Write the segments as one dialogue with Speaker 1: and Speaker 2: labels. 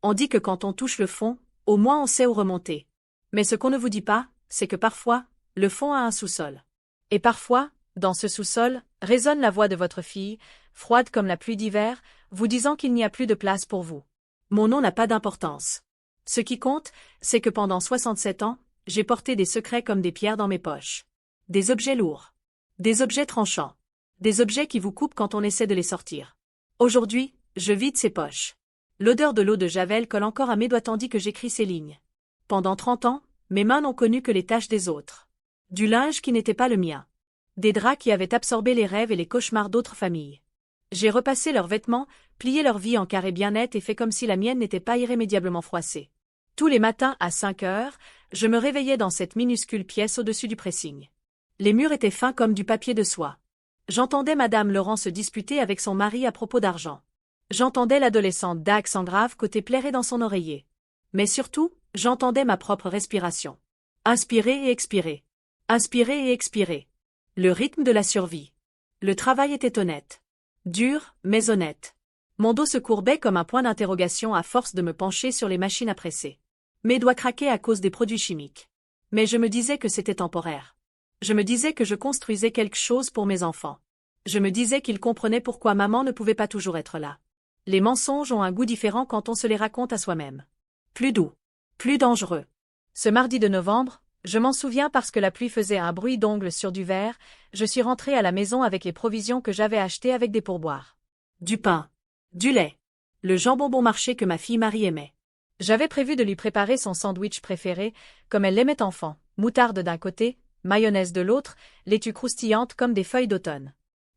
Speaker 1: On dit que quand on touche le fond, au moins on sait où remonter. Mais ce qu'on ne vous dit pas, c'est que parfois, le fond a un sous-sol. Et parfois, dans ce sous-sol, résonne la voix de votre fille, froide comme la pluie d'hiver, vous disant qu'il n'y a plus de place pour vous. Mon nom n'a pas d'importance. Ce qui compte, c'est que pendant 67 ans, j'ai porté des secrets comme des pierres dans mes poches. Des objets lourds. Des objets tranchants. Des objets qui vous coupent quand on essaie de les sortir. Aujourd'hui, je vide ces poches. L'odeur de l'eau de Javel colle encore à mes doigts tandis que j'écris ces lignes. Pendant 30 ans, mes mains n'ont connu que les taches des autres. Du linge qui n'était pas le mien. Des draps qui avaient absorbé les rêves et les cauchemars d'autres familles. J'ai repassé leurs vêtements, plié leur vie en carrés bien nets et fait comme si la mienne n'était pas irrémédiablement froissée. Tous les matins à 5 heures, je me réveillais dans cette minuscule pièce au-dessus du pressing. Les murs étaient fins comme du papier de soie. J'entendais Madame Laurent se disputer avec son mari à propos d'argent. J'entendais l'adolescente d'accent grave côté plairer dans son oreiller. Mais surtout, j'entendais ma propre respiration. Inspirer et expirer. Inspirer et expirer. Le rythme de la survie. Le travail était honnête. Dur, mais honnête. Mon dos se courbait comme un point d'interrogation à force de me pencher sur les machines à presser. Mes doigts craquaient à cause des produits chimiques. Mais je me disais que c'était temporaire. Je me disais que je construisais quelque chose pour mes enfants. Je me disais qu'ils comprenaient pourquoi maman ne pouvait pas toujours être là. Les mensonges ont un goût différent quand on se les raconte à soi-même. Plus doux. Plus dangereux. Ce mardi de novembre, je m'en souviens parce que la pluie faisait un bruit d'ongles sur du verre, je suis rentrée à la maison avec les provisions que j'avais achetées avec des pourboires. Du pain. Du lait. Le jambon bon marché que ma fille Marie aimait. J'avais prévu de lui préparer son sandwich préféré, comme elle l'aimait enfant, moutarde d'un côté, mayonnaise de l'autre, laitue croustillante comme des feuilles d'automne.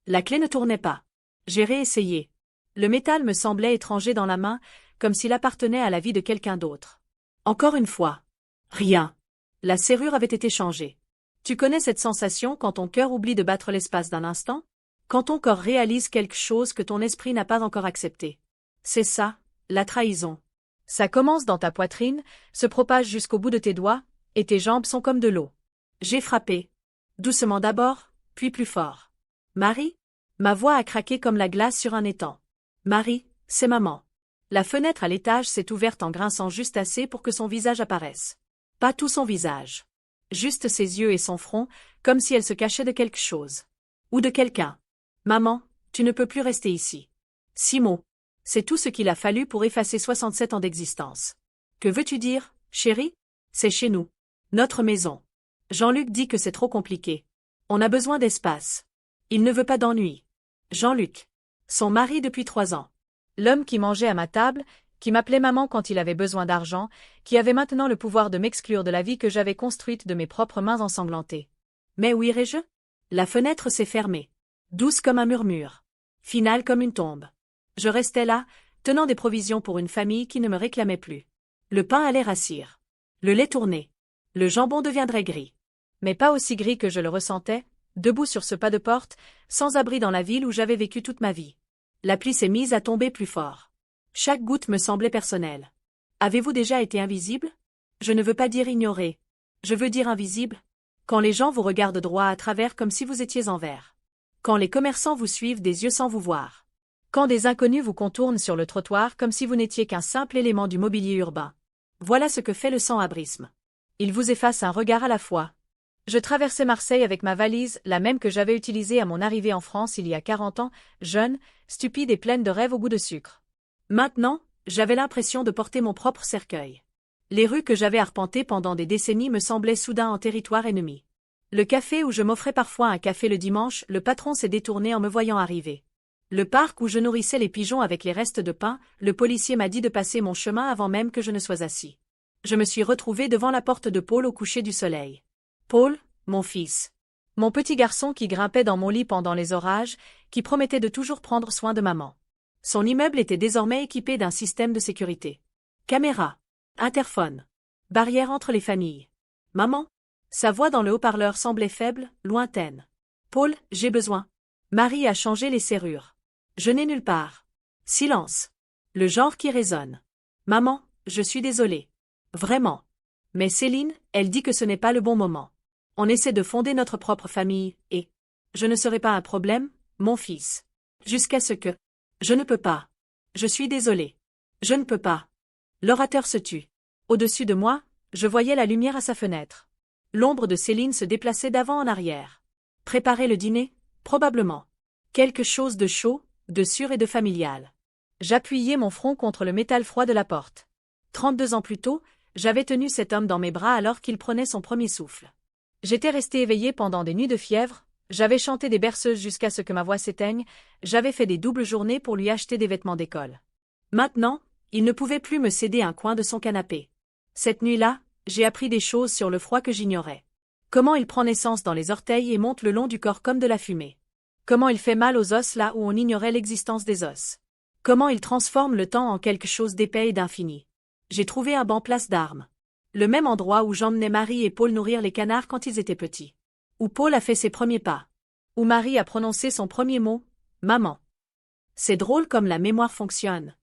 Speaker 1: La clé ne tournait pas. J'ai réessayé. Le métal me semblait étranger dans la main, comme s'il appartenait à la vie de quelqu'un d'autre. Encore une fois. Rien. La serrure avait été changée. Tu connais cette sensation quand ton cœur oublie de battre l'espace d'un instant? Quand ton corps réalise quelque chose que ton esprit n'a pas encore accepté. C'est ça, la trahison. Ça commence dans ta poitrine, se propage jusqu'au bout de tes doigts, et tes jambes sont comme de l'eau. J'ai frappé. Doucement d'abord, puis plus fort. Marie? Ma voix a craqué comme la glace sur un étang. Marie, c'est maman. La fenêtre à l'étage s'est ouverte en grinçant juste assez pour que son visage apparaisse. Pas tout son visage. Juste ses yeux et son front, comme si elle se cachait de quelque chose. Ou de quelqu'un. Maman, tu ne peux plus rester ici. 6 mots. C'est tout ce qu'il a fallu pour effacer 67 ans d'existence. Que veux-tu dire, chérie? C'est chez nous. Notre maison. Jean-Luc dit que c'est trop compliqué. On a besoin d'espace. Il ne veut pas d'ennui. Jean-Luc. Son mari depuis 3 ans. L'homme qui mangeait à ma table, qui m'appelait maman quand il avait besoin d'argent, qui avait maintenant le pouvoir de m'exclure de la vie que j'avais construite de mes propres mains ensanglantées. Mais où irais-je? La fenêtre s'est fermée. Douce comme un murmure. Finale comme une tombe. Je restais là, tenant des provisions pour une famille qui ne me réclamait plus. Le pain allait rassir. Le lait tournait. Le jambon deviendrait gris. Mais pas aussi gris que je le ressentais, debout sur ce pas de porte, sans abri dans la ville où j'avais vécu toute ma vie. La pluie s'est mise à tomber plus fort. Chaque goutte me semblait personnelle. Avez-vous déjà été invisible? Je ne veux pas dire ignoré. Je veux dire invisible. Quand les gens vous regardent droit à travers comme si vous étiez en verre. Quand les commerçants vous suivent des yeux sans vous voir. Quand des inconnus vous contournent sur le trottoir comme si vous n'étiez qu'un simple élément du mobilier urbain. Voilà ce que fait le sans-abrisme. Il vous efface un regard à la fois. Je traversais Marseille avec ma valise, la même que j'avais utilisée à mon arrivée en France il y a 40 ans, jeune, stupide et pleine de rêves au goût de sucre. Maintenant, j'avais l'impression de porter mon propre cercueil. Les rues que j'avais arpentées pendant des décennies me semblaient soudain en territoire ennemi. Le café où je m'offrais parfois un café le dimanche, le patron s'est détourné en me voyant arriver. Le parc où je nourrissais les pigeons avec les restes de pain, le policier m'a dit de passer mon chemin avant même que je ne sois assis. Je me suis retrouvée devant la porte de Paul au coucher du soleil. Paul, mon fils. Mon petit garçon qui grimpait dans mon lit pendant les orages, qui promettait de toujours prendre soin de maman. Son immeuble était désormais équipé d'un système de sécurité. Caméra. Interphone. Barrière entre les familles. Maman? Sa voix dans le haut-parleur semblait faible, lointaine. Paul, j'ai besoin. Marie a changé les serrures. Je n'ai nulle part. Silence. Le genre qui résonne. Maman, je suis désolée. Vraiment. Mais Céline, elle dit que ce n'est pas le bon moment. On essaie de fonder notre propre famille, et je ne serai pas un problème, mon fils. Jusqu'à ce que je ne peux pas. Je suis désolée. Je ne peux pas. L'orateur se tut. Au-dessus de moi, je voyais la lumière à sa fenêtre. L'ombre de Céline se déplaçait d'avant en arrière. Préparer le dîner? Probablement. Quelque chose de chaud, de sûr et de familial. J'appuyai mon front contre le métal froid de la porte. 32 ans plus tôt, j'avais tenu cet homme dans mes bras alors qu'il prenait son premier souffle. J'étais resté éveillé pendant des nuits de fièvre, j'avais chanté des berceuses jusqu'à ce que ma voix s'éteigne, j'avais fait des doubles journées pour lui acheter des vêtements d'école. Maintenant, il ne pouvait plus me céder un coin de son canapé. Cette nuit-là, j'ai appris des choses sur le froid que j'ignorais. Comment il prend naissance dans les orteils et monte le long du corps comme de la fumée. Comment il fait mal aux os là où on ignorait l'existence des os. Comment il transforme le temps en quelque chose d'épais et d'infini. J'ai trouvé un banc place d'armes. Le même endroit où j'emmenais Marie et Paul nourrir les canards quand ils étaient petits. Où Paul a fait ses premiers pas. Où Marie a prononcé son premier mot, maman. C'est drôle comme la mémoire fonctionne.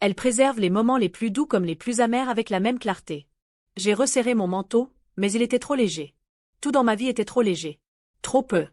Speaker 1: Elle préserve les moments les plus doux comme les plus amers avec la même clarté. J'ai resserré mon manteau, mais il était trop léger. Tout dans ma vie était trop léger. Trop peu.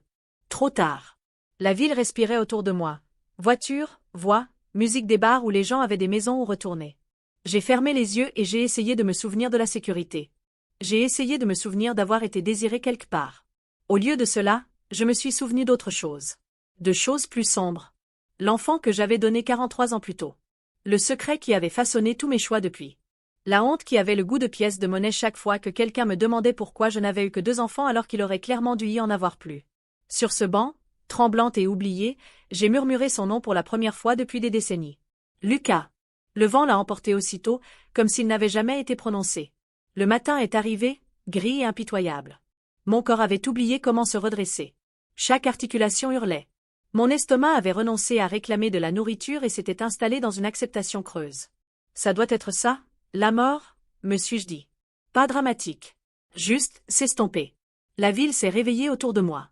Speaker 1: Trop tard. La ville respirait autour de moi. Voitures, voix, musique des bars où les gens avaient des maisons où retourner. J'ai fermé les yeux et j'ai essayé de me souvenir de la sécurité. J'ai essayé de me souvenir d'avoir été désiré quelque part. Au lieu de cela, je me suis souvenu d'autre chose. De choses plus sombres. L'enfant que j'avais donné 43 ans plus tôt. Le secret qui avait façonné tous mes choix depuis. La honte qui avait le goût de pièces de monnaie chaque fois que quelqu'un me demandait pourquoi je n'avais eu que 2 enfants alors qu'il aurait clairement dû y en avoir plus. Sur ce banc, tremblante et oubliée, j'ai murmuré son nom pour la première fois depuis des décennies. Lucas. Le vent l'a emporté aussitôt, comme s'il n'avait jamais été prononcé. Le matin est arrivé, gris et impitoyable. Mon corps avait oublié comment se redresser. Chaque articulation hurlait. Mon estomac avait renoncé à réclamer de la nourriture et s'était installé dans une acceptation creuse. Ça doit être ça, la mort, me suis-je dit. Pas dramatique. Juste, s'estomper. La ville s'est réveillée autour de moi.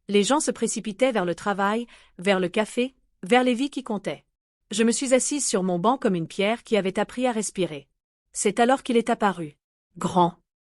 Speaker 1: Les gens se précipitaient vers le travail, vers le café, vers les vies qui comptaient. Je me suis assise sur mon banc comme une pierre qui avait appris à respirer. C'est alors qu'il est apparu. Grand.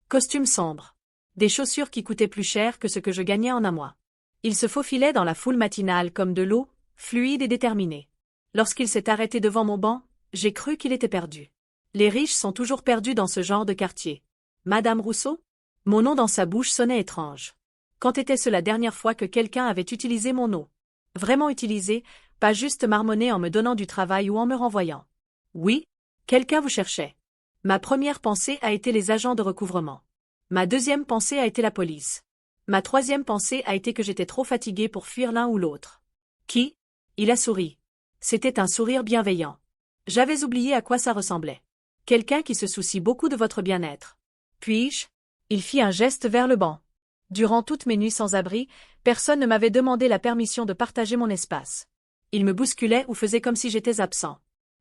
Speaker 1: Costume sombre. Des chaussures qui coûtaient plus cher que ce que je gagnais en un mois. Il se faufilait dans la foule matinale comme de l'eau, fluide et déterminé. Lorsqu'il s'est arrêté devant mon banc, j'ai cru qu'il était perdu. Les riches sont toujours perdus dans ce genre de quartier. Madame Rousseau? Mon nom dans sa bouche sonnait étrange. Quand était-ce la dernière fois que quelqu'un avait utilisé mon nom? Vraiment utilisé, pas juste marmonné en me donnant du travail ou en me renvoyant. Oui, quelqu'un vous cherchait. Ma première pensée a été les agents de recouvrement. Ma deuxième pensée a été la police. Ma troisième pensée a été que j'étais trop fatigué pour fuir l'un ou l'autre. Qui? Il a souri. C'était un sourire bienveillant. J'avais oublié à quoi ça ressemblait. Quelqu'un qui se soucie beaucoup de votre bien-être. Puis-je? Il fit un geste vers le banc. Durant toutes mes nuits sans abri, personne ne m'avait demandé la permission de partager mon espace. Il me bousculait ou faisait comme si j'étais absent.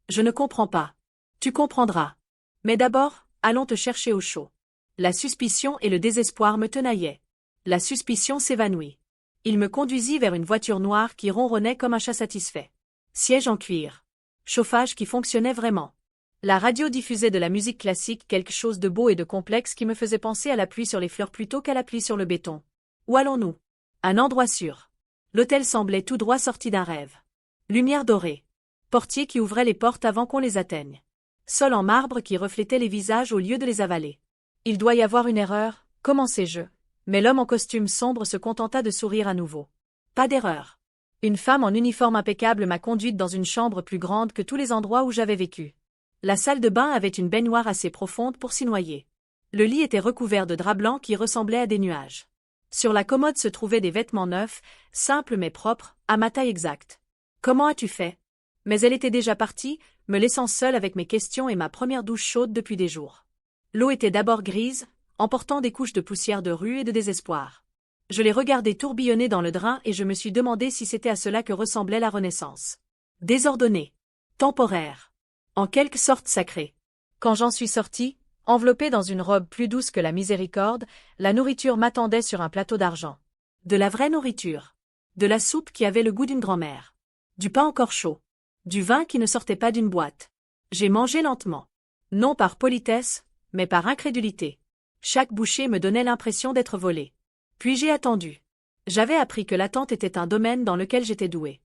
Speaker 1: Je ne comprends pas. Tu comprendras. Mais d'abord, allons te chercher au chaud. La suspicion et le désespoir me tenaillaient. La suspicion s'évanouit. Il me conduisit vers une voiture noire qui ronronnait comme un chat satisfait. Siège en cuir. Chauffage qui fonctionnait vraiment. La radio diffusait de la musique classique, quelque chose de beau et de complexe qui me faisait penser à la pluie sur les fleurs plutôt qu'à la pluie sur le béton. Où allons-nous? Un endroit sûr. L'hôtel semblait tout droit sorti d'un rêve. Lumière dorée. Portier qui ouvrait les portes avant qu'on les atteigne. Sol en marbre qui reflétait les visages au lieu de les avaler. Il doit y avoir une erreur, commençai-je. Mais l'homme en costume sombre se contenta de sourire à nouveau. Pas d'erreur. Une femme en uniforme impeccable m'a conduite dans une chambre plus grande que tous les endroits où j'avais vécu. La salle de bain avait une baignoire assez profonde pour s'y noyer. Le lit était recouvert de draps blancs qui ressemblaient à des nuages. Sur la commode se trouvaient des vêtements neufs, simples mais propres, à ma taille exacte. Comment as-tu fait? Mais elle était déjà partie, me laissant seule avec mes questions et ma première douche chaude depuis des jours. L'eau était d'abord grise, emportant des couches de poussière de rue et de désespoir. Je les regardais tourbillonner dans le drain et je me suis demandé si c'était à cela que ressemblait la Renaissance. Désordonnée. Temporaire. En quelque sorte sacrée. Quand j'en suis sortie, enveloppée dans une robe plus douce que la miséricorde, la nourriture m'attendait sur un plateau d'argent. De la vraie nourriture. De la soupe qui avait le goût d'une grand-mère. Du pain encore chaud. Du vin qui ne sortait pas d'une boîte. J'ai mangé lentement. Non par politesse, mais par incrédulité. Chaque bouchée me donnait l'impression d'être volée. Puis j'ai attendu. J'avais appris que l'attente était un domaine dans lequel j'étais douée.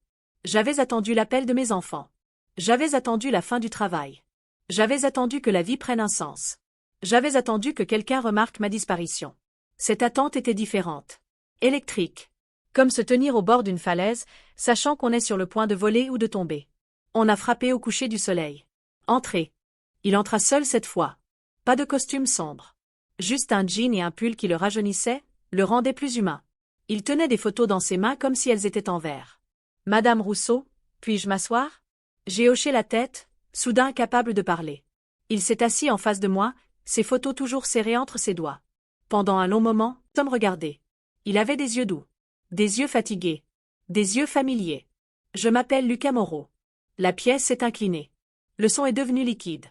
Speaker 1: J'avais attendu l'appel de mes enfants. J'avais attendu la fin du travail. J'avais attendu que la vie prenne un sens. J'avais attendu que quelqu'un remarque ma disparition. Cette attente était différente. Électrique. Comme se tenir au bord d'une falaise, sachant qu'on est sur le point de voler ou de tomber. On a frappé au coucher du soleil. Entrez. Il entra seul cette fois. Pas de costume sombre. Juste un jean et un pull qui le rajeunissaient, le rendaient plus humain. Il tenait des photos dans ses mains comme si elles étaient en verre. Madame Rousseau, puis-je m'asseoir? J'ai hoché la tête, soudain incapable de parler. Il s'est assis en face de moi, ses photos toujours serrées entre ses doigts. Pendant un long moment, Tom regardait. Il avait des yeux doux. Des yeux fatigués. Des yeux familiers. Je m'appelle Lucas Moreau. La pièce s'est inclinée. Le son est devenu liquide.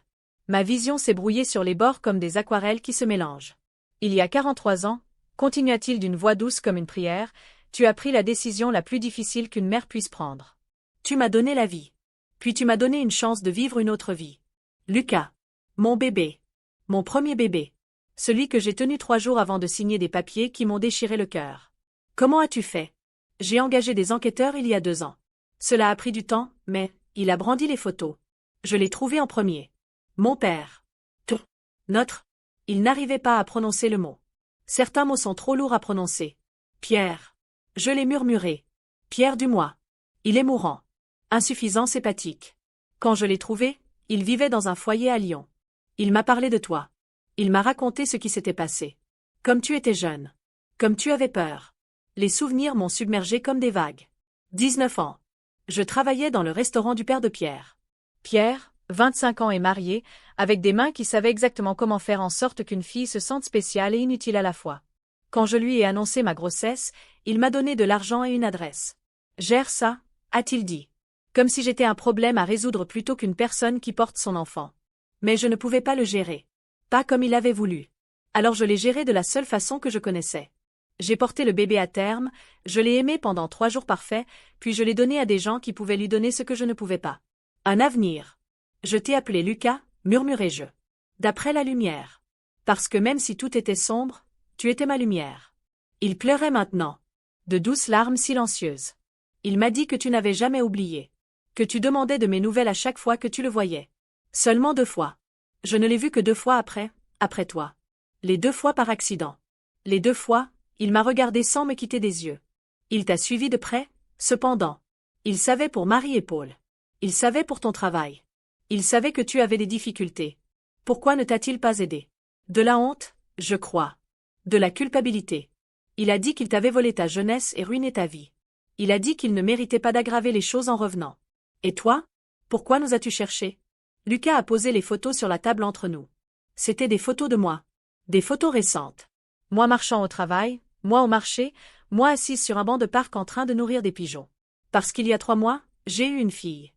Speaker 1: Ma vision s'est brouillée sur les bords comme des aquarelles qui se mélangent. Il y a 43 ans, continua-t-il d'une voix douce comme une prière, tu as pris la décision la plus difficile qu'une mère puisse prendre. Tu m'as donné la vie. Puis tu m'as donné une chance de vivre une autre vie. Lucas. Mon bébé. Mon premier bébé. Celui que j'ai tenu 3 jours avant de signer des papiers qui m'ont déchiré le cœur. Comment as-tu fait? J'ai engagé des enquêteurs il y a 2 ans. Cela a pris du temps, mais, il a brandi les photos. Je l'ai trouvé en premier. Mon père. Notre. Il n'arrivait pas à prononcer le mot. Certains mots sont trop lourds à prononcer. Pierre. Je l'ai murmuré. Pierre Dumois. Il est mourant. Insuffisance hépatique. Quand je l'ai trouvé, il vivait dans un foyer à Lyon. Il m'a parlé de toi. Il m'a raconté ce qui s'était passé. Comme tu étais jeune. Comme tu avais peur. Les souvenirs m'ont submergé comme des vagues. 19 ans. Je travaillais dans le restaurant du père de Pierre. Pierre, 25 ans et marié, avec des mains qui savaient exactement comment faire en sorte qu'une fille se sente spéciale et inutile à la fois. Quand je lui ai annoncé ma grossesse, il m'a donné de l'argent et une adresse. Gère ça, a-t-il dit. Comme si j'étais un problème à résoudre plutôt qu'une personne qui porte son enfant. Mais je ne pouvais pas le gérer. Pas comme il avait voulu. Alors je l'ai géré de la seule façon que je connaissais. J'ai porté le bébé à terme, je l'ai aimé pendant 3 jours parfaits, puis je l'ai donné à des gens qui pouvaient lui donner ce que je ne pouvais pas. Un avenir. Je t'ai appelé Lucas, murmurai-je. D'après la lumière. Parce que même si tout était sombre, tu étais ma lumière. Il pleurait maintenant. De douces larmes silencieuses. Il m'a dit que tu n'avais jamais oublié. Que tu demandais de mes nouvelles à chaque fois que tu le voyais. Seulement 2 fois. Je ne l'ai vu que 2 fois après toi. Les 2 fois par accident. Les 2 fois, il m'a regardé sans me quitter des yeux. Il t'a suivi de près, cependant. Il savait pour Marie et Paul. Il savait pour ton travail. Il savait que tu avais des difficultés. Pourquoi ne t'a-t-il pas aidé? De la honte, je crois. De la culpabilité. Il a dit qu'il t'avait volé ta jeunesse et ruiné ta vie. Il a dit qu'il ne méritait pas d'aggraver les choses en revenant. Et toi? Pourquoi nous as-tu cherchés? Lucas a posé les photos sur la table entre nous. C'étaient des photos de moi. Des photos récentes. Moi marchant au travail, moi au marché, moi assise sur un banc de parc en train de nourrir des pigeons. Parce qu'il y a 3 mois, j'ai eu une fille.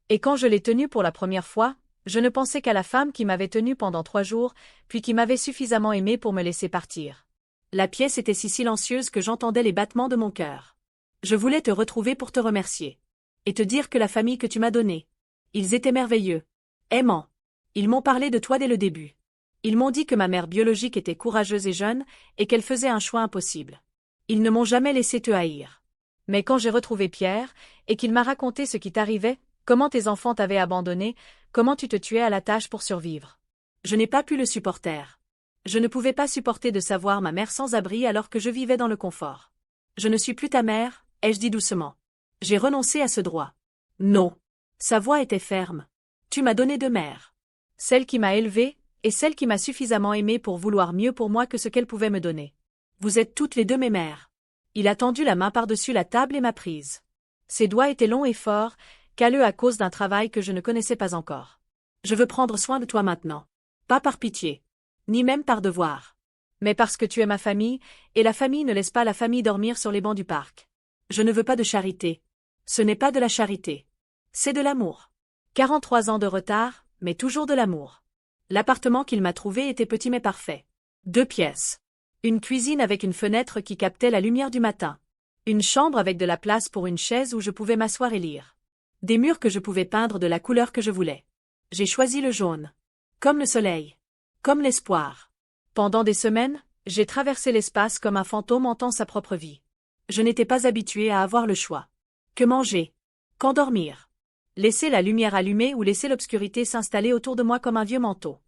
Speaker 1: Et quand je l'ai tenue pour la première fois, je ne pensais qu'à la femme qui m'avait tenue pendant 3 jours, puis qui m'avait suffisamment aimée pour me laisser partir. La pièce était si silencieuse que j'entendais les battements de mon cœur. Je voulais te retrouver pour te remercier. Et te dire que la famille que tu m'as donnée. Ils étaient merveilleux. Aimants. Ils m'ont parlé de toi dès le début. Ils m'ont dit que ma mère biologique était courageuse et jeune, et qu'elle faisait un choix impossible. Ils ne m'ont jamais laissé te haïr. Mais quand j'ai retrouvé Pierre, et qu'il m'a raconté ce qui t'arrivait, comment tes enfants t'avaient abandonné, comment tu te tuais à la tâche pour survivre. Je n'ai pas pu le supporter. Je ne pouvais pas supporter de savoir ma mère sans abri alors que je vivais dans le confort. Je ne suis plus ta mère, ai-je dit doucement. J'ai renoncé à ce droit. Non. Sa voix était ferme. Tu m'as donné 2 mères. Celle qui m'a élevée, et celle qui m'a suffisamment aimée pour vouloir mieux pour moi que ce qu'elle pouvait me donner. Vous êtes toutes les 2 mes mères. Il a tendu la main par-dessus la table et m'a prise. Ses doigts étaient longs et forts, calleux à cause d'un travail que je ne connaissais pas encore. Je veux prendre soin de toi maintenant. Pas par pitié. Ni même par devoir. Mais parce que tu es ma famille, et la famille ne laisse pas la famille dormir sur les bancs du parc. Je ne veux pas de charité. Ce n'est pas de la charité. C'est de l'amour. 43 ans de retard, mais toujours de l'amour. L'appartement qu'il m'a trouvé était petit mais parfait. 2 pièces. Une cuisine avec une fenêtre qui captait la lumière du matin. Une chambre avec de la place pour une chaise où je pouvais m'asseoir et lire. Des murs que je pouvais peindre de la couleur que je voulais. J'ai choisi le jaune. Comme le soleil. Comme l'espoir. Pendant des semaines, j'ai traversé l'espace comme un fantôme hantant sa propre vie. Je n'étais pas habituée à avoir le choix. Que manger? Quand dormir? Laisser la lumière allumée ou laisser l'obscurité s'installer autour de moi comme un vieux manteau.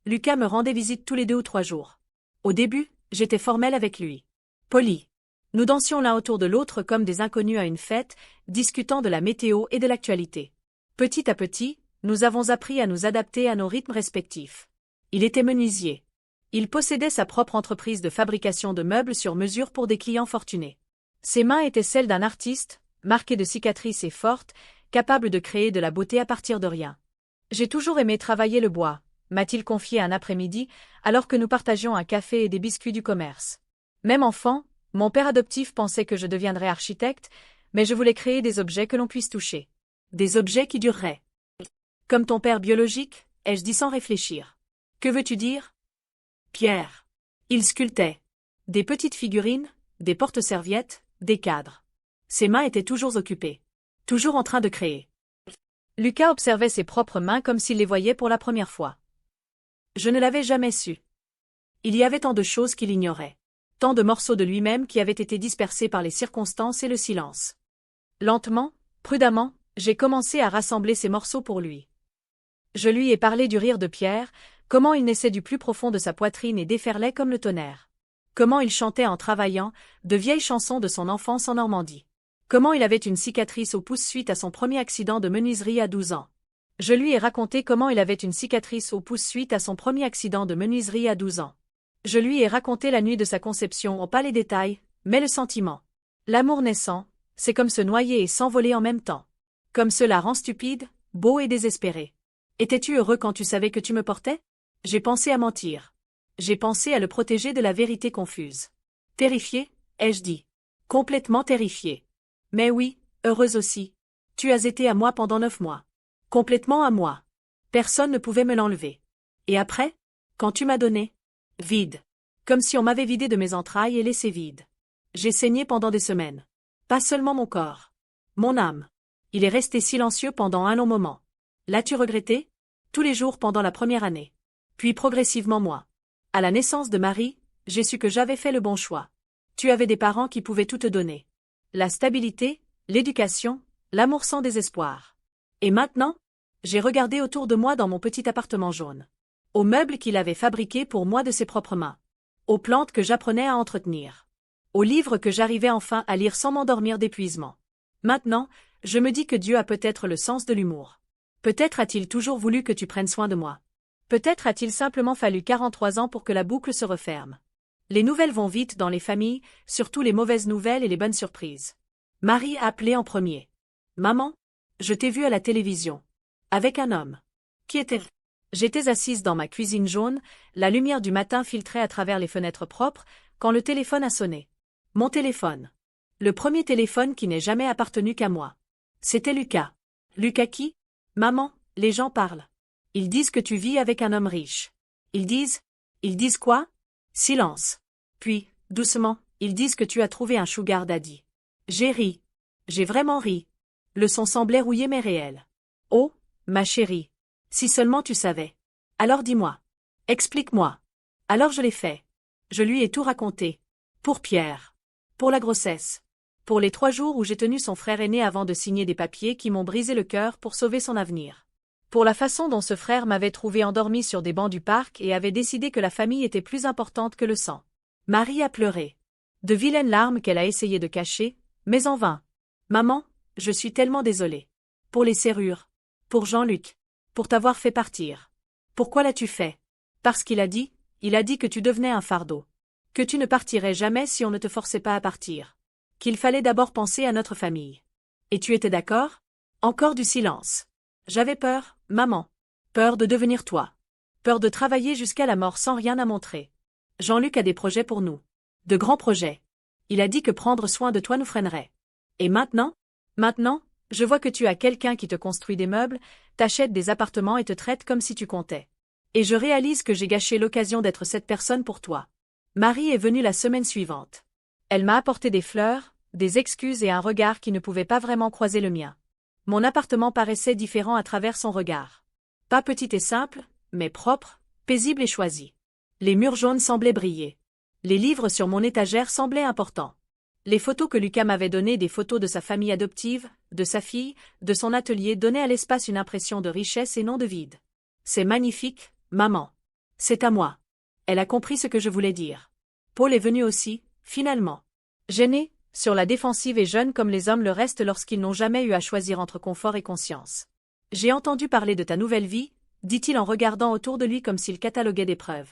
Speaker 1: Lucas me rendait visite tous les 2 ou 3 jours. Au début, j'étais formelle avec lui. Poli. Nous dansions l'un autour de l'autre comme des inconnus à une fête, discutant de la météo et de l'actualité. Petit à petit, nous avons appris à nous adapter à nos rythmes respectifs. Il était menuisier. Il possédait sa propre entreprise de fabrication de meubles sur mesure pour des clients fortunés. Ses mains étaient celles d'un artiste, marquées de cicatrices et fortes, capable de créer de la beauté à partir de rien. J'ai toujours aimé travailler le bois, m'a-t-il confié un après-midi, alors que nous partagions un café et des biscuits du commerce. Même enfant, mon père adoptif pensait que je deviendrais architecte, mais je voulais créer des objets que l'on puisse toucher. Des objets qui dureraient. Comme ton père biologique, ai-je dit sans réfléchir. Que veux-tu dire? Pierre. Il sculptait. Des petites figurines, des porte-serviettes, des cadres. Ses mains étaient toujours occupées. Toujours en train de créer. Lucas observait ses propres mains comme s'il les voyait pour la première fois. Je ne l'avais jamais su. Il y avait tant de choses qu'il ignorait. Tant de morceaux de lui-même qui avaient été dispersés par les circonstances et le silence. Lentement, prudemment, j'ai commencé à rassembler ces morceaux pour lui. Je lui ai parlé du rire de Pierre, comment il naissait du plus profond de sa poitrine et déferlait comme le tonnerre. Comment il chantait en travaillant, de vieilles chansons de son enfance en Normandie. Comment il avait une cicatrice au pouce suite à son premier accident de menuiserie à 12 ans. Je lui ai raconté comment il avait une cicatrice au pouce suite à son premier accident de menuiserie à 12 ans. Je lui ai raconté la nuit de sa conception, pas les détails, mais le sentiment. L'amour naissant, c'est comme se noyer et s'envoler en même temps. Comme cela rend stupide, beau et désespéré. Étais-tu heureux quand tu savais que tu me portais? J'ai pensé à mentir. J'ai pensé à le protéger de la vérité confuse. Terrifié, ai-je dit. Complètement terrifié. Mais oui, heureuse aussi. Tu as été à moi pendant 9 mois. Complètement à moi. Personne ne pouvait me l'enlever. Et après? Quand tu m'as donné? Vide. Comme si on m'avait vidé de mes entrailles et laissé vide. J'ai saigné pendant des semaines. Pas seulement mon corps. Mon âme. Il est resté silencieux pendant un long moment. L'as-tu regretté? Tous les jours pendant la première année. Puis progressivement moi. À la naissance de Marie, j'ai su que j'avais fait le bon choix. Tu avais des parents qui pouvaient tout te donner. La stabilité, l'éducation, l'amour sans désespoir. Et maintenant? J'ai regardé autour de moi dans mon petit appartement jaune. Aux meubles qu'il avait fabriqués pour moi de ses propres mains. Aux plantes que j'apprenais à entretenir. Aux livres que j'arrivais enfin à lire sans m'endormir d'épuisement. Maintenant, je me dis que Dieu a peut-être le sens de l'humour. Peut-être a-t-il toujours voulu que tu prennes soin de moi. Peut-être a-t-il simplement fallu 43 ans pour que la boucle se referme. Les nouvelles vont vite dans les familles, surtout les mauvaises nouvelles et les bonnes surprises. Marie a appelé en premier. Maman, je t'ai vue à la télévision. Avec un homme. Qui était? J'étais assise dans ma cuisine jaune, la lumière du matin filtrait à travers les fenêtres propres, quand le téléphone a sonné. Mon téléphone. Le premier téléphone qui n'ait jamais appartenu qu'à moi. C'était Lucas. Lucas qui? Maman, les gens parlent. Ils disent que tu vis avec un homme riche. Ils disent quoi? Silence. Puis, doucement, ils disent que tu as trouvé un sugar daddy. J'ai ri. J'ai vraiment ri. Le son semblait rouillé mais réel. Oh, ma chérie. Si seulement tu savais. Alors dis-moi. Explique-moi. Alors je l'ai fait. Je lui ai tout raconté. Pour Pierre. Pour la grossesse. Pour les 3 jours où j'ai tenu son frère aîné avant de signer des papiers qui m'ont brisé le cœur pour sauver son avenir. Pour la façon dont ce frère m'avait trouvé endormi sur des bancs du parc et avait décidé que la famille était plus importante que le sang. Marie a pleuré. De vilaines larmes qu'elle a essayé de cacher, mais en vain. Maman, je suis tellement désolée. Pour les serrures. Pour Jean-Luc. Pour t'avoir fait partir. Pourquoi l'as-tu fait? Parce qu'il a dit que tu devenais un fardeau. Que tu ne partirais jamais si on ne te forçait pas à partir. Qu'il fallait d'abord penser à notre famille. Et tu étais d'accord? Encore du silence. J'avais peur, maman. Peur de devenir toi. Peur de travailler jusqu'à la mort sans rien à montrer. Jean-Luc a des projets pour nous. De grands projets. Il a dit que prendre soin de toi nous freinerait. Et maintenant? Maintenant, je vois que tu as quelqu'un qui te construit des meubles, t'achète des appartements et te traite comme si tu comptais. Et je réalise que j'ai gâché l'occasion d'être cette personne pour toi. Marie est venue la semaine suivante. Elle m'a apporté des fleurs, des excuses et un regard qui ne pouvait pas vraiment croiser le mien. Mon appartement paraissait différent à travers son regard. Pas petit et simple, mais propre, paisible et choisi. Les murs jaunes semblaient briller. Les livres sur mon étagère semblaient importants. Les photos que Lucas m'avait données, des photos de sa famille adoptive, de sa fille, de son atelier donnait à l'espace une impression de richesse et non de vide. C'est magnifique, maman. C'est à moi. Elle a compris ce que je voulais dire. Paul est venu aussi, finalement. Gêné, sur la défensive et jeune comme les hommes le restent lorsqu'ils n'ont jamais eu à choisir entre confort et conscience. J'ai entendu parler de ta nouvelle vie, dit-il en regardant autour de lui comme s'il cataloguait des preuves.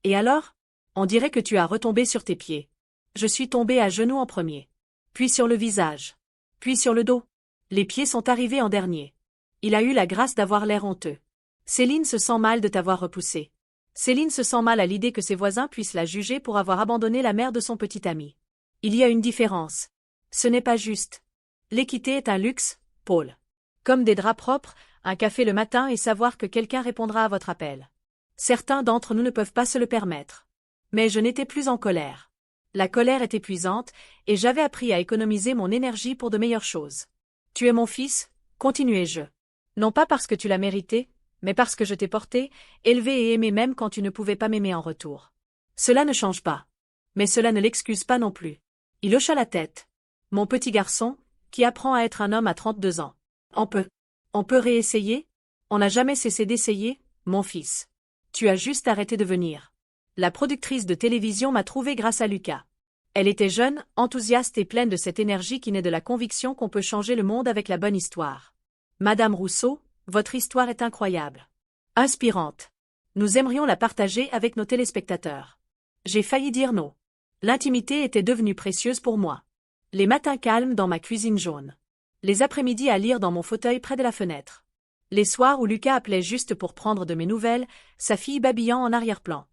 Speaker 1: Et alors? On dirait que tu as retombé sur tes pieds. Je suis tombé à genoux en premier. Puis sur le visage. Puis sur le dos. Les pieds sont arrivés en dernier. Il a eu la grâce d'avoir l'air honteux. Céline se sent mal de t'avoir repoussé. Céline se sent mal à l'idée que ses voisins puissent la juger pour avoir abandonné la mère de son petit ami. Il y a une différence. Ce n'est pas juste. L'équité est un luxe, Paul. Comme des draps propres, un café le matin et savoir que quelqu'un répondra à votre appel. Certains d'entre nous ne peuvent pas se le permettre. Mais je n'étais plus en colère. La colère est épuisante, et j'avais appris à économiser mon énergie pour de meilleures choses. Tu es mon fils, continuai-je. Non pas parce que tu l'as mérité, mais parce que je t'ai porté, élevé et aimé même quand tu ne pouvais pas m'aimer en retour. Cela ne change pas. Mais cela ne l'excuse pas non plus. Il hocha la tête. Mon petit garçon, qui apprend à être un homme à 32 ans. On peut réessayer? On n'a jamais cessé d'essayer, mon fils. Tu as juste arrêté de venir. La productrice de télévision m'a trouvé grâce à Lucas. Elle était jeune, enthousiaste et pleine de cette énergie qui naît de la conviction qu'on peut changer le monde avec la bonne histoire. Madame Rousseau, votre histoire est incroyable. Inspirante. Nous aimerions la partager avec nos téléspectateurs. J'ai failli dire non. L'intimité était devenue précieuse pour moi. Les matins calmes dans ma cuisine jaune. Les après-midi à lire dans mon fauteuil près de la fenêtre. Les soirs où Lucas appelait juste pour prendre de mes nouvelles, sa fille babillant en arrière-plan.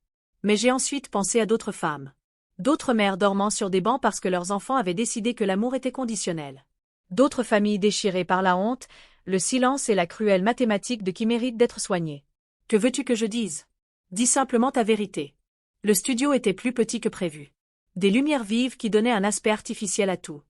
Speaker 1: Mais j'ai ensuite pensé à d'autres femmes. D'autres mères dormant sur des bancs parce que leurs enfants avaient décidé que l'amour était conditionnel. D'autres familles déchirées par la honte, le silence et la cruelle mathématique de qui mérite d'être soignées. Que veux-tu que je dise? Dis simplement ta vérité. Le studio était plus petit que prévu. Des lumières vives qui donnaient un aspect artificiel à tout.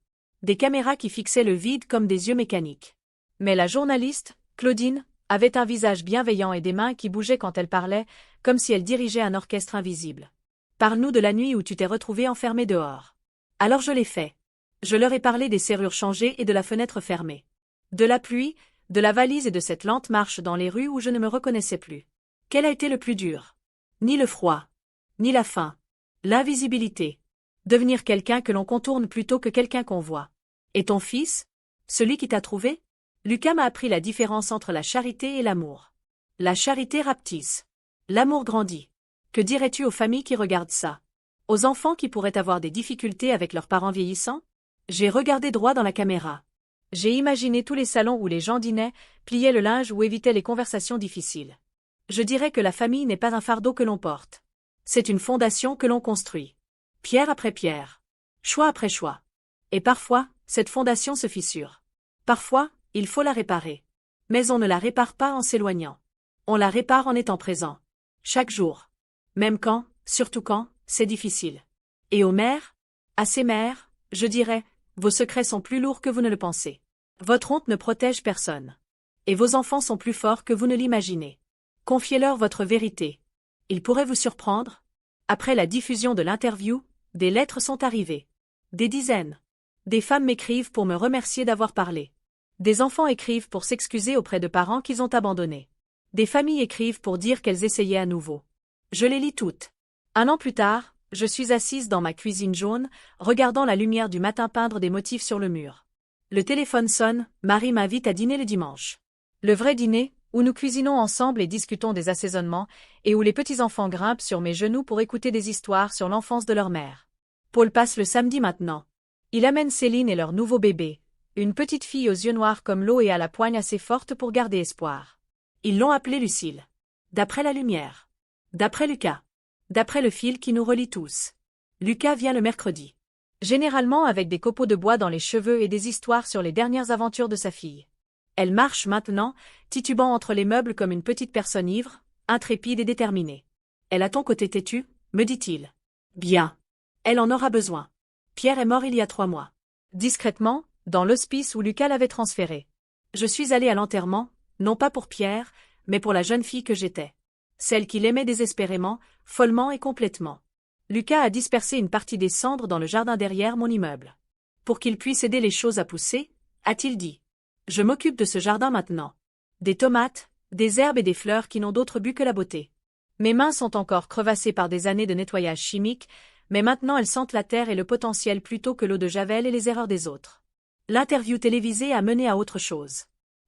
Speaker 1: Des caméras qui fixaient le vide comme des yeux mécaniques. Mais la journaliste, Claudine, avait un visage bienveillant et des mains qui bougeaient quand elle parlait, comme si elle dirigeait un orchestre invisible. Parle-nous de la nuit où tu t'es retrouvé enfermé dehors. Alors je l'ai fait. Je leur ai parlé des serrures changées et de la fenêtre fermée. De la pluie, de la valise et de cette lente marche dans les rues où je ne me reconnaissais plus. Quel a été le plus dur? Ni le froid, ni la faim. L'invisibilité. Devenir quelqu'un que l'on contourne plutôt que quelqu'un qu'on voit. Et ton fils? Celui qui t'a trouvé? Lucas m'a appris la différence entre la charité et l'amour. La charité rapetisse. L'amour grandit. Que dirais-tu aux familles qui regardent ça? Aux enfants qui pourraient avoir des difficultés avec leurs parents vieillissants? J'ai regardé droit dans la caméra. J'ai imaginé tous les salons où les gens dînaient, pliaient le linge ou évitaient les conversations difficiles. Je dirais que la famille n'est pas un fardeau que l'on porte. C'est une fondation que l'on construit. Pierre après pierre. Choix après choix. Et parfois, cette fondation se fissure. Parfois, il faut la réparer. Mais on ne la répare pas en s'éloignant. On la répare en étant présent. Chaque jour. Même quand, surtout quand, c'est difficile. Et aux mères? À ces mères, je dirais, vos secrets sont plus lourds que vous ne le pensez. Votre honte ne protège personne. Et vos enfants sont plus forts que vous ne l'imaginez. Confiez-leur votre vérité. Ils pourraient vous surprendre. Après la diffusion de l'interview, des lettres sont arrivées. Des dizaines. Des femmes m'écrivent pour me remercier d'avoir parlé. Des enfants écrivent pour s'excuser auprès de parents qu'ils ont abandonnés. Des familles écrivent pour dire qu'elles essayaient à nouveau. Je les lis toutes. 1 an plus tard, je suis assise dans ma cuisine jaune, regardant la lumière du matin peindre des motifs sur le mur. Le téléphone sonne, Marie m'invite à dîner le dimanche. Le vrai dîner, où nous cuisinons ensemble et discutons des assaisonnements, et où les petits-enfants grimpent sur mes genoux pour écouter des histoires sur l'enfance de leur mère. Paul passe le samedi maintenant. Il amène Céline et leur nouveau bébé, une petite fille aux yeux noirs comme l'eau et à la poigne assez forte pour garder espoir. Ils l'ont appelée Lucille. D'après la lumière. D'après Lucas. D'après le fil qui nous relie tous. Lucas vient le mercredi. Généralement avec des copeaux de bois dans les cheveux et des histoires sur les dernières aventures de sa fille. Elle marche maintenant, titubant entre les meubles comme une petite personne ivre, intrépide et déterminée. Elle a ton côté têtu, me dit-il. Bien. Elle en aura besoin. Pierre est mort il y a 3 mois. Discrètement, dans l'hospice où Lucas l'avait transféré. Je suis allée à l'enterrement, non pas pour Pierre, mais pour la jeune fille que j'étais. Celle qu'il aimait désespérément, follement et complètement. Lucas a dispersé une partie des cendres dans le jardin derrière mon immeuble. Pour qu'il puisse aider les choses à pousser, a-t-il dit. Je m'occupe de ce jardin maintenant. Des tomates, des herbes et des fleurs qui n'ont d'autre but que la beauté. Mes mains sont encore crevassées par des années de nettoyage chimique, mais maintenant elles sentent la terre et le potentiel plutôt que l'eau de javel et les erreurs des autres. L'interview télévisée a mené à autre chose.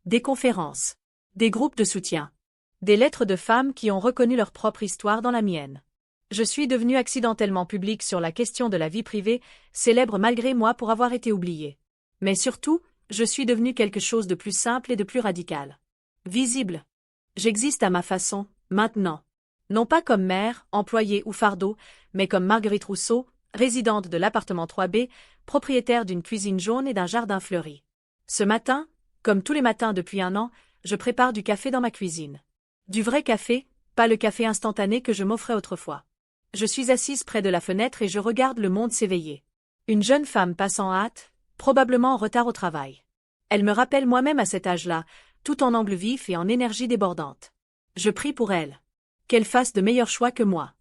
Speaker 1: Des conférences. Des groupes de soutien. Des lettres de femmes qui ont reconnu leur propre histoire dans la mienne. Je suis devenue accidentellement publique sur la question de la vie privée, célèbre malgré moi pour avoir été oubliée. Mais surtout, je suis devenue quelque chose de plus simple et de plus radical. Visible. J'existe à ma façon, maintenant. Non pas comme mère, employée ou fardeau, mais comme Marguerite Rousseau, résidente de l'appartement 3B, propriétaire d'une cuisine jaune et d'un jardin fleuri. Ce matin, comme tous les matins depuis un an, je prépare du café dans ma cuisine. Du vrai café, pas le café instantané que je m'offrais autrefois. Je suis assise près de la fenêtre et je regarde le monde s'éveiller. Une jeune femme passe en hâte, probablement en retard au travail. Elle me rappelle moi-même à cet âge-là, tout en angle vif et en énergie débordante. Je prie pour elle. Qu'elle fasse de meilleurs choix que moi.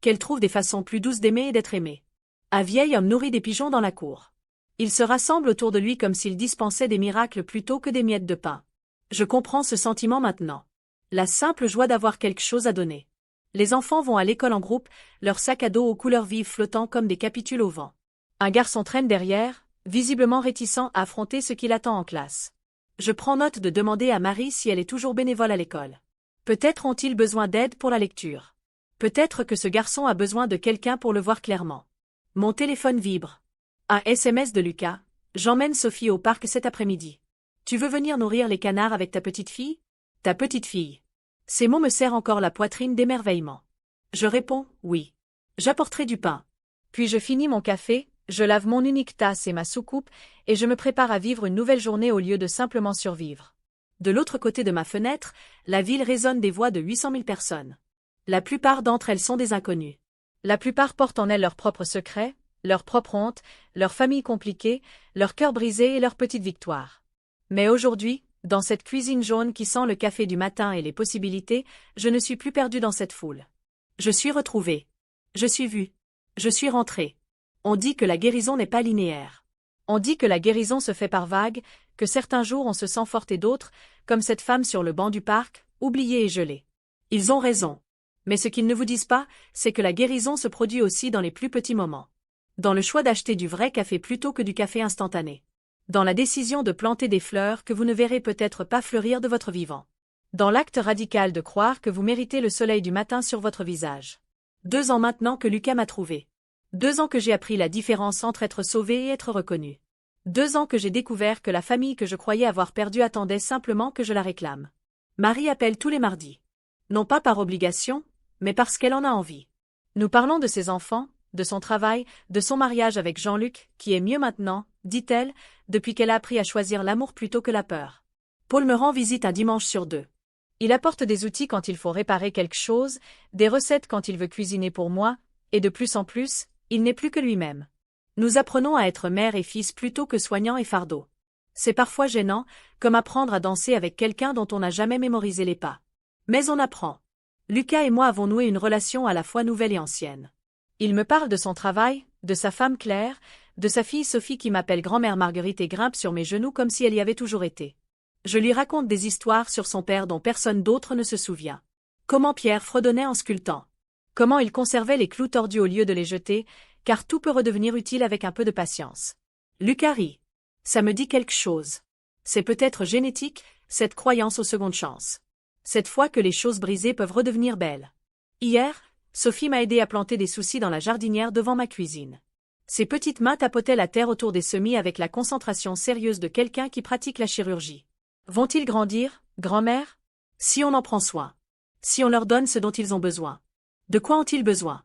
Speaker 1: Qu'elle trouve des façons plus douces d'aimer et d'être aimée. Un vieil homme nourrit des pigeons dans la cour. Ils se rassemblent autour de lui comme s'il dispensait des miracles plutôt que des miettes de pain. Je comprends ce sentiment maintenant. La simple joie d'avoir quelque chose à donner. Les enfants vont à l'école en groupe, leurs sacs à dos aux couleurs vives flottant comme des capitules au vent. Un garçon traîne derrière, visiblement réticent à affronter ce qui l'attend en classe. Je prends note de demander à Marie si elle est toujours bénévole à l'école. Peut-être ont-ils besoin d'aide pour la lecture. Peut-être que ce garçon a besoin de quelqu'un pour le voir clairement. Mon téléphone vibre. Un SMS de Lucas. J'emmène Sophie au parc cet après-midi. Tu veux venir nourrir les canards avec ta petite fille? Ta petite fille. Ces mots me serrent encore la poitrine d'émerveillement. Je réponds, oui. J'apporterai du pain. Puis je finis mon café, je lave mon unique tasse et ma soucoupe, et je me prépare à vivre une nouvelle journée au lieu de simplement survivre. De l'autre côté de ma fenêtre, la ville résonne des voix de 800 000 personnes. La plupart d'entre elles sont des inconnus. La plupart portent en elles leurs propres secrets, leur propre honte, leur famille compliquée, leur cœur brisé et leurs petites victoires. Mais aujourd'hui, dans cette cuisine jaune qui sent le café du matin et les possibilités, je ne suis plus perdue dans cette foule. Je suis retrouvée. Je suis vue. Je suis rentrée. On dit que la guérison n'est pas linéaire. On dit que la guérison se fait par vagues, que certains jours on se sent forte et d'autres, comme cette femme sur le banc du parc, oubliée et gelée. Ils ont raison. Mais ce qu'ils ne vous disent pas, c'est que la guérison se produit aussi dans les plus petits moments. Dans le choix d'acheter du vrai café plutôt que du café instantané. Dans la décision de planter des fleurs que vous ne verrez peut-être pas fleurir de votre vivant. Dans l'acte radical de croire que vous méritez le soleil du matin sur votre visage. 2 ans maintenant que Lucas m'a trouvé. 2 ans que j'ai appris la différence entre être sauvé et être reconnu. 2 ans que j'ai découvert que la famille que je croyais avoir perdue attendait simplement que je la réclame. Marie appelle tous les mardis. Non pas par obligation, mais parce qu'elle en a envie. Nous parlons de ses enfants, de son travail, de son mariage avec Jean-Luc, qui est mieux maintenant, dit-elle, depuis qu'elle a appris à choisir l'amour plutôt que la peur. Paul me rend visite un dimanche sur 2. Il apporte des outils quand il faut réparer quelque chose, des recettes quand il veut cuisiner pour moi, et de plus en plus, il n'est plus que lui-même. Nous apprenons à être mère et fils plutôt que soignant et fardeau. C'est parfois gênant, comme apprendre à danser avec quelqu'un dont on n'a jamais mémorisé les pas. Mais on apprend. Lucas et moi avons noué une relation à la fois nouvelle et ancienne. Il me parle de son travail, de sa femme Claire, de sa fille Sophie qui m'appelle grand-mère Marguerite et grimpe sur mes genoux comme si elle y avait toujours été. Je lui raconte des histoires sur son père dont personne d'autre ne se souvient. Comment Pierre fredonnait en sculptant. Comment il conservait les clous tordus au lieu de les jeter, car tout peut redevenir utile avec un peu de patience. Lucas rit. Ça me dit quelque chose. C'est peut-être génétique, cette croyance aux secondes chances. Cette fois que les choses brisées peuvent redevenir belles. Hier, Sophie m'a aidé à planter des soucis dans la jardinière devant ma cuisine. Ses petites mains tapotaient la terre autour des semis avec la concentration sérieuse de quelqu'un qui pratique la chirurgie. Vont-ils grandir, grand-mère? Si on en prend soin. Si on leur donne ce dont ils ont besoin. De quoi ont-ils besoin?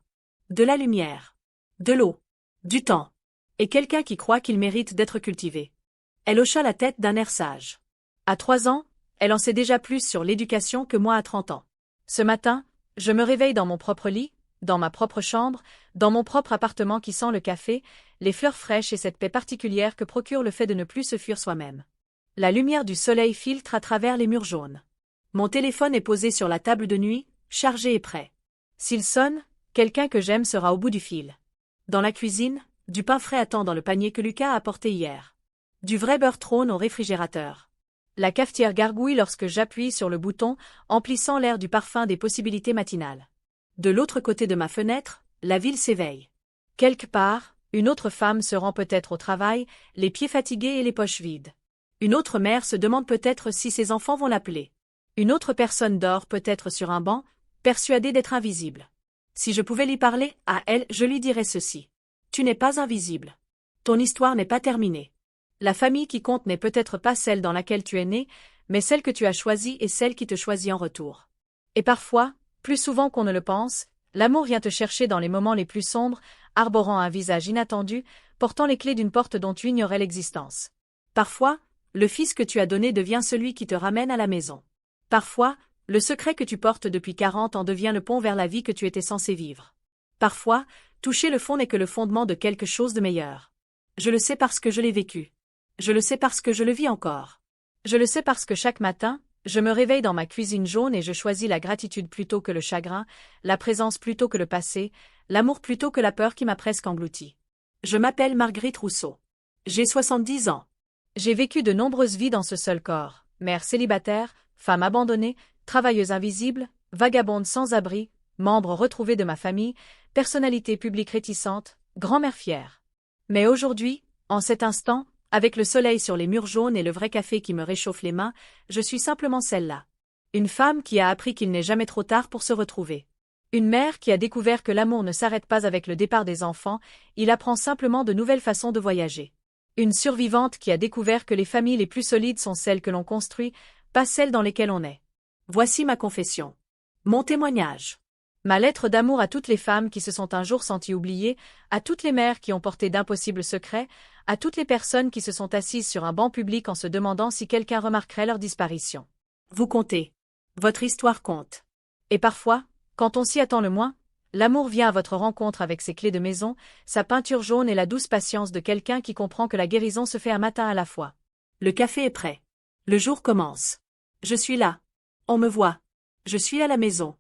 Speaker 1: De la lumière. De l'eau. Du temps. Et quelqu'un qui croit qu'il mérite d'être cultivé. Elle hocha la tête d'un air sage. À 3 ans, elle en sait déjà plus sur l'éducation que moi à 30 ans. Ce matin, je me réveille dans mon propre lit, dans ma propre chambre, dans mon propre appartement qui sent le café, les fleurs fraîches et cette paix particulière que procure le fait de ne plus se fuir soi-même. La lumière du soleil filtre à travers les murs jaunes. Mon téléphone est posé sur la table de nuit, chargé et prêt. S'il sonne, quelqu'un que j'aime sera au bout du fil. Dans la cuisine, du pain frais attend dans le panier que Lucas a apporté hier. Du vrai beurre trône au réfrigérateur. La cafetière gargouille lorsque j'appuie sur le bouton, emplissant l'air du parfum des possibilités matinales. De l'autre côté de ma fenêtre, la ville s'éveille. Quelque part, une autre femme se rend peut-être au travail, les pieds fatigués et les poches vides. Une autre mère se demande peut-être si ses enfants vont l'appeler. Une autre personne dort peut-être sur un banc, persuadée d'être invisible. Si je pouvais lui parler, à elle, je lui dirais ceci. Tu n'es pas invisible. Ton histoire n'est pas terminée. La famille qui compte n'est peut-être pas celle dans laquelle tu es né, mais celle que tu as choisie et celle qui te choisit en retour. Et parfois, plus souvent qu'on ne le pense, l'amour vient te chercher dans les moments les plus sombres, arborant un visage inattendu, portant les clés d'une porte dont tu ignorais l'existence. Parfois, le fils que tu as donné devient celui qui te ramène à la maison. Parfois, le secret que tu portes depuis 40 ans devient le pont vers la vie que tu étais censé vivre. Parfois, toucher le fond n'est que le fondement de quelque chose de meilleur. Je le sais parce que je l'ai vécu. Je le sais parce que je le vis encore. Je le sais parce que chaque matin, je me réveille dans ma cuisine jaune et je choisis la gratitude plutôt que le chagrin, la présence plutôt que le passé, l'amour plutôt que la peur qui m'a presque englouti. Je m'appelle Marguerite Rousseau. J'ai 70 ans. J'ai vécu de nombreuses vies dans ce seul corps, mère célibataire, femme abandonnée, travailleuse invisible, vagabonde sans abri, membre retrouvé de ma famille, personnalité publique réticente, grand-mère fière. Mais aujourd'hui, en cet instant, avec le soleil sur les murs jaunes et le vrai café qui me réchauffe les mains, je suis simplement celle-là. Une femme qui a appris qu'il n'est jamais trop tard pour se retrouver. Une mère qui a découvert que l'amour ne s'arrête pas avec le départ des enfants, il apprend simplement de nouvelles façons de voyager. Une survivante qui a découvert que les familles les plus solides sont celles que l'on construit, pas celles dans lesquelles on est. Voici ma confession. Mon témoignage. Ma lettre d'amour à toutes les femmes qui se sont un jour senties oubliées, à toutes les mères qui ont porté d'impossibles secrets, à toutes les personnes qui se sont assises sur un banc public en se demandant si quelqu'un remarquerait leur disparition. Vous comptez. Votre histoire compte. Et parfois, quand on s'y attend le moins, l'amour vient à votre rencontre avec ses clés de maison, sa peinture jaune et la douce patience de quelqu'un qui comprend que la guérison se fait un matin à la fois. Le café est prêt. Le jour commence. Je suis là. On me voit. Je suis à la maison.